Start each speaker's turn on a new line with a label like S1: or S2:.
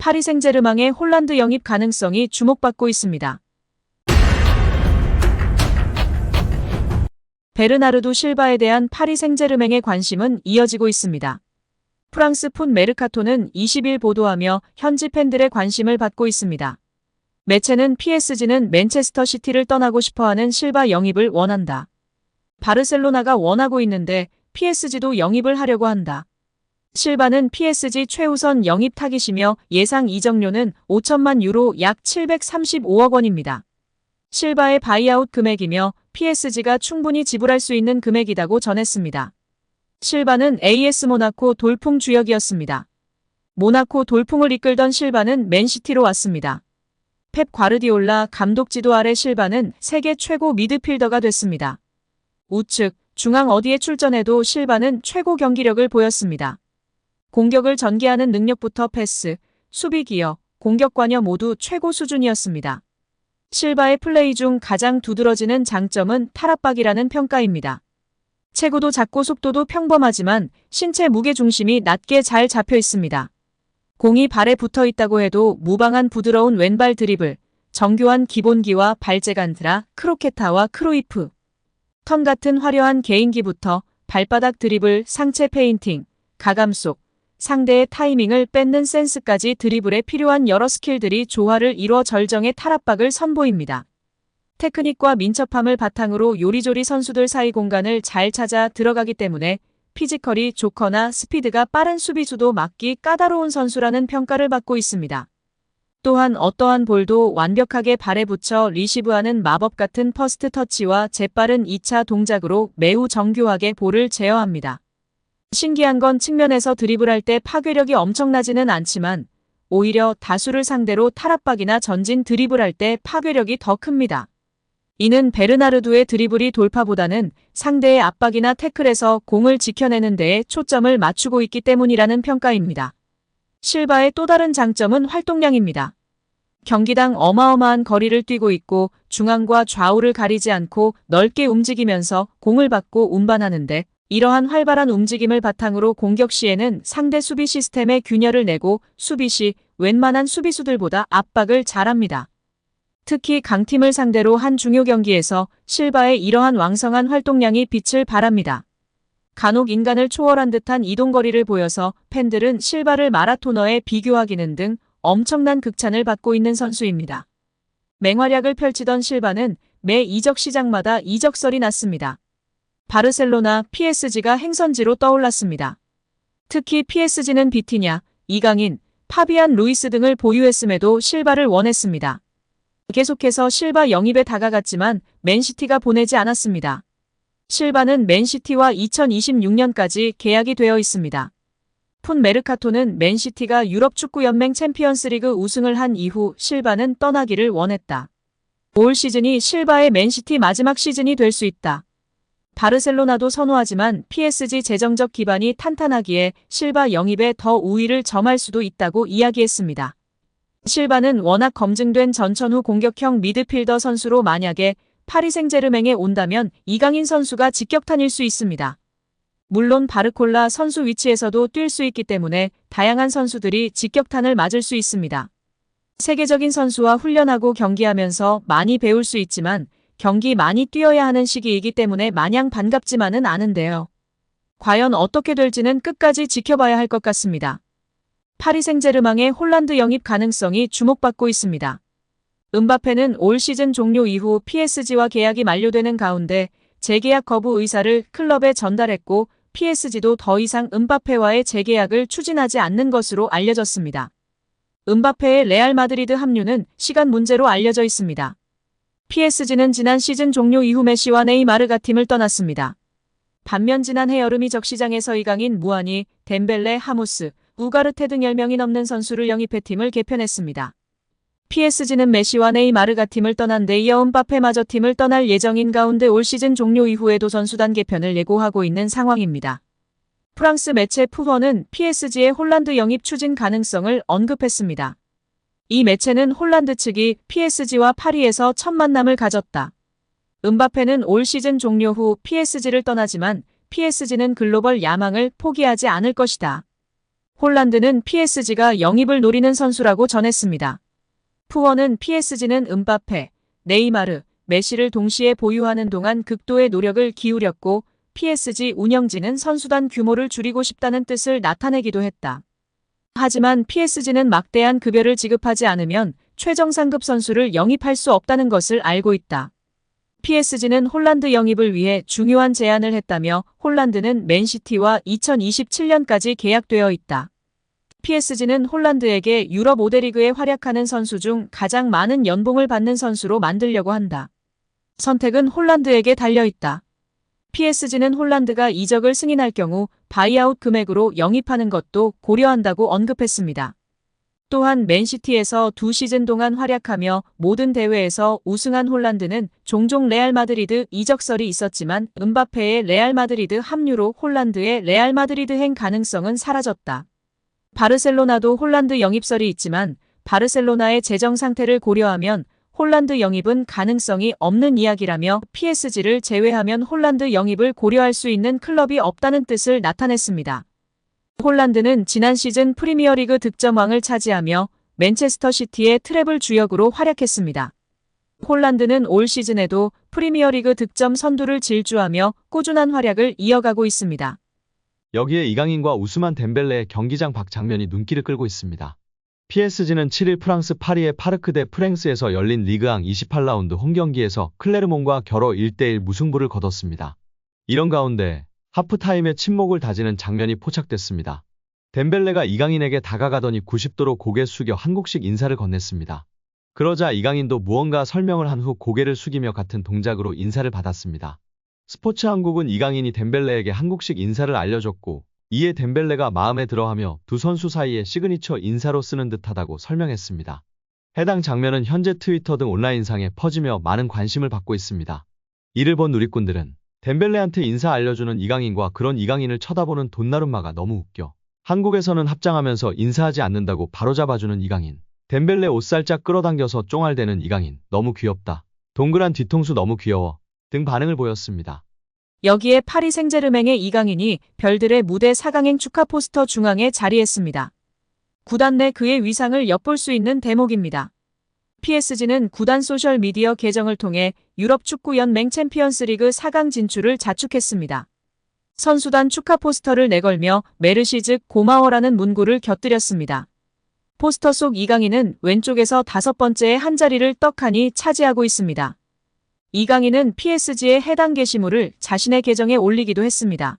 S1: 파리 생제르맹의 홀란드 영입 가능성이 주목받고 있습니다. 베르나르도 실바에 대한 파리 생제르맹의 관심은 이어지고 있습니다. 프랑스 풋 메르카토는 20일 보도하며 현지 팬들의 관심을 받고 있습니다. 매체는 PSG는 맨체스터 시티를 떠나고 싶어하는 실바 영입을 원한다. 바르셀로나가 원하고 있는데 PSG도 영입을 하려고 한다. 실바는 PSG 최우선 영입 타깃이며 예상 이적료는 5천만 유로 약 735억 원입니다. 실바의 바이아웃 금액이며 PSG가 충분히 지불할 수 있는 금액이라고 전했습니다. 실바는 AS 모나코 돌풍 주역이었습니다. 모나코 돌풍을 이끌던 실바는 맨시티로 왔습니다. 펩 과르디올라 감독 지도 아래 실바는 세계 최고 미드필더가 됐습니다. 우측, 중앙 어디에 출전해도 실바는 최고 경기력을 보였습니다. 공격을 전개하는 능력부터 패스, 수비 기여, 공격 관여 모두 최고 수준이었습니다. 실바의 플레이 중 가장 두드러지는 장점은 탈압박이라는 평가입니다. 체구도 작고 속도도 평범하지만 신체 무게중심이 낮게 잘 잡혀 있습니다. 공이 발에 붙어 있다고 해도 무방한 부드러운 왼발 드리블, 정교한 기본기와 발재간드라, 크로케타와 크루이프, 턴 같은 화려한 개인기부터 발바닥 드리블, 상체 페인팅, 가감속, 상대의 타이밍을 뺏는 센스까지 드리블에 필요한 여러 스킬들이 조화를 이루어 절정의 탈압박을 선보입니다. 테크닉과 민첩함을 바탕으로 요리조리 선수들 사이 공간을 잘 찾아 들어가기 때문에 피지컬이 좋거나 스피드가 빠른 수비수도 막기 까다로운 선수라는 평가를 받고 있습니다. 또한 어떠한 볼도 완벽하게 발에 붙여 리시브하는 마법 같은 퍼스트 터치와 재빠른 2차 동작으로 매우 정교하게 볼을 제어합니다. 신기한 건 측면에서 드리블할 때 파괴력이 엄청나지는 않지만 오히려 다수를 상대로 탈압박이나 전진 드리블할 때 파괴력이 더 큽니다. 이는 베르나르도의 드리블이 돌파보다는 상대의 압박이나 태클에서 공을 지켜내는 데에 초점을 맞추고 있기 때문이라는 평가입니다. 실바의 또 다른 장점은 활동량입니다. 경기당 어마어마한 거리를 뛰고 있고 중앙과 좌우를 가리지 않고 넓게 움직이면서 공을 받고 운반하는데 이러한 활발한 움직임을 바탕으로 공격 시에는 상대 수비 시스템에 균열을 내고 수비 시 웬만한 수비수들보다 압박을 잘합니다. 특히 강팀을 상대로 한 중요 경기에서 실바의 이러한 왕성한 활동량이 빛을 발합니다. 간혹 인간을 초월한 듯한 이동거리를 보여서 팬들은 실바를 마라토너에 비교하기는 등 엄청난 극찬을 받고 있는 선수입니다. 맹활약을 펼치던 실바는 매 이적 시장마다 이적설이 났습니다. 바르셀로나, PSG가 행선지로 떠올랐습니다. 특히 PSG는 비티냐, 이강인, 파비안 루이스 등을 보유했음에도 실바를 원했습니다. 계속해서 실바 영입에 다가갔지만 맨시티가 보내지 않았습니다. 실바는 맨시티와 2026년까지 계약이 되어 있습니다. 풋 메르카토는 맨시티가 유럽축구연맹 챔피언스리그 우승을 한 이후 실바는 떠나기를 원했다. 올 시즌이 실바의 맨시티 마지막 시즌이 될 수 있다. 바르셀로나도 선호하지만 PSG 재정적 기반이 탄탄하기에 실바 영입에 더 우위를 점할 수도 있다고 이야기했습니다. 실바는 워낙 검증된 전천후 공격형 미드필더 선수로 만약에 파리 생제르맹에 온다면 이강인 선수가 직격탄일 수 있습니다. 물론 바르콜라 선수 위치에서도 뛸 수 있기 때문에 다양한 선수들이 직격탄을 맞을 수 있습니다. 세계적인 선수와 훈련하고 경기하면서 많이 배울 수 있지만 경기 많이 뛰어야 하는 시기이기 때문에 마냥 반갑지만은 않은데요. 과연 어떻게 될지는 끝까지 지켜봐야 할 것 같습니다. 파리 생제르맹의 홀란드 영입 가능성이 주목받고 있습니다. 음바페는 올 시즌 종료 이후 PSG와 계약이 만료되는 가운데 재계약 거부 의사를 클럽에 전달했고 PSG도 더 이상 음바페와의 재계약을 추진하지 않는 것으로 알려졌습니다. 음바페의 레알 마드리드 합류는 시간 문제로 알려져 있습니다. PSG는 지난 시즌 종료 이후 메시와 네이마르가 팀을 떠났습니다. 반면 지난해 여름 이적 시장에서 이강인, 무하니, 덴벨레, 하무스, 우가르테 등 10명이 넘는 선수를 영입해 팀을 개편했습니다. PSG는 메시와 네이마르가 팀을 떠난 데 이어 음바페마저 팀을 떠날 예정인 가운데 올 시즌 종료 이후에도 선수단 개편을 예고하고 있는 상황입니다. 프랑스 매체 푸버는 PSG의 홀란드 영입 추진 가능성을 언급했습니다. 이 매체는 홀란드 측이 PSG와 파리에서 첫 만남을 가졌다. 음바페는 올 시즌 종료 후 PSG를 떠나지만 PSG는 글로벌 야망을 포기하지 않을 것이다. 홀란드는 PSG가 영입을 노리는 선수라고 전했습니다. 푸어는 PSG는 음바페, 네이마르, 메시를 동시에 보유하는 동안 극도의 노력을 기울였고 PSG 운영진은 선수단 규모를 줄이고 싶다는 뜻을 나타내기도 했다. 하지만 PSG는 막대한 급여를 지급하지 않으면 최정상급 선수를 영입할 수 없다는 것을 알고 있다. PSG는 홀란드 영입을 위해 중요한 제안을 했다며 홀란드는 맨시티와 2027년까지 계약되어 있다. PSG는 홀란드에게 유럽 5대 리그에 활약하는 선수 중 가장 많은 연봉을 받는 선수로 만들려고 한다. 선택은 홀란드에게 달려있다. PSG는 홀란드가 이적을 승인할 경우 바이아웃 금액으로 영입하는 것도 고려한다고 언급했습니다. 또한 맨시티에서 2시즌 동안 활약하며 모든 대회에서 우승한 홀란드는 종종 레알 마드리드 이적설이 있었지만 음바페의 레알 마드리드 합류로 홀란드의 레알 마드리드행 가능성은 사라졌다. 바르셀로나도 홀란드 영입설이 있지만 바르셀로나의 재정 상태를 고려하면 홀란드 영입은 가능성이 없는 이야기라며 PSG를 제외하면 홀란드 영입을 고려할 수 있는 클럽이 없다는 뜻을 나타냈습니다. 홀란드는 지난 시즌 프리미어리그 득점왕을 차지하며 맨체스터 시티의 트래블 주역으로 활약했습니다. 홀란드는 올 시즌에도 프리미어리그 득점 선두를 질주하며 꾸준한 활약을 이어가고 있습니다.
S2: 여기에 이강인과 우스만 덴벨레의 경기장 밖 장면이 눈길을 끌고 있습니다. PSG는 7일 프랑스 파리의 파르크 대 프랭스에서 열린 리그앙 28라운드 홈경기에서 클레르몬과 겨뤄 1대1 무승부를 거뒀습니다. 이런 가운데 하프타임에 침묵을 다지는 장면이 포착됐습니다. 덴벨레가 이강인에게 다가가더니 90도로 고개 숙여 한국식 인사를 건넸습니다. 그러자 이강인도 무언가 설명을 한 후 고개를 숙이며 같은 동작으로 인사를 받았습니다. 스포츠 한국은 이강인이 덴벨레에게 한국식 인사를 알려줬고 이에 덴벨레가 마음에 들어하며 두 선수 사이에 시그니처 인사로 쓰는 듯하다고 설명했습니다. 해당 장면은 현재 트위터 등 온라인상에 퍼지며 많은 관심을 받고 있습니다. 이를 본 누리꾼들은 덴벨레한테 인사 알려주는 이강인과 그런 이강인을 쳐다보는 돈나룸마가 너무 웃겨. 한국에서는 합장하면서 인사하지 않는다고 바로잡아주는 이강인. 덴벨레 옷 살짝 끌어당겨서 쫑알대는 이강인. 너무 귀엽다. 동그란 뒤통수 너무 귀여워. 등 반응을 보였습니다.
S1: 여기에 파리 생제르맹의 이강인이 별들의 무대 4강행 축하 포스터 중앙에 자리했습니다. 구단 내 그의 위상을 엿볼 수 있는 대목입니다. PSG는 구단 소셜미디어 계정을 통해 유럽 축구 연맹 챔피언스리그 4강 진출을 자축했습니다. 선수단 축하 포스터를 내걸며 메르시 즉 고마워라는 문구를 곁들였습니다. 포스터 속 이강인은 왼쪽에서 5번째의 한 자리를 떡하니 차지하고 있습니다. 이강인은 PSG의 해당 게시물을 자신의 계정에 올리기도 했습니다.